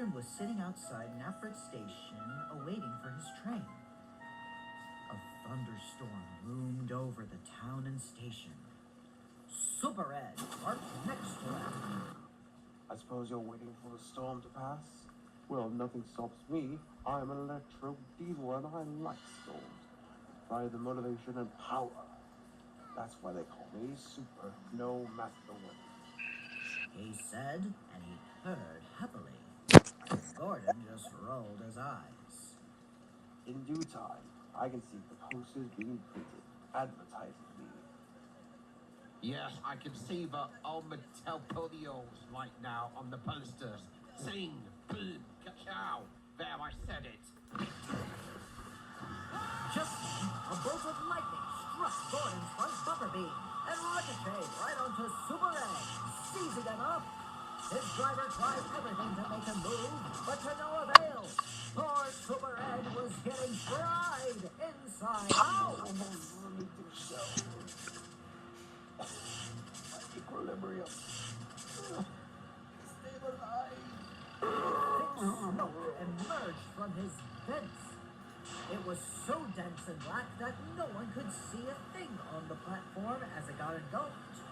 Gordon was sitting outside Nafrit Station awaiting for his train. A thunderstorm loomed over the town and station. Super Ed parked next to him. I suppose you're waiting for the storm to pass? Well, nothing stops me. I'm an electro diesel and I like storms. By the motivation and power. That's why they call me Super, no matter the wind. He said, and he purred happily. Gordon just rolled his eyes. In due time, I can see the posters being printed, advertising me. Yes, I can see the onomatopoeias right now on the posters. Sing, boom, ka-chow. There, I said it. Just then, a bolt of lightning struck Gordon's front bumper beam and ricocheted right onto Super Ed, seizing him up. His driver tried everything to make him move, but to no avail. Poor Super Ed was getting fried inside out. Equilibrium. Stay alive. Thick smoke emerged from his vents. It was so dense and black that no one could see a thing on the platform as it got engulfed.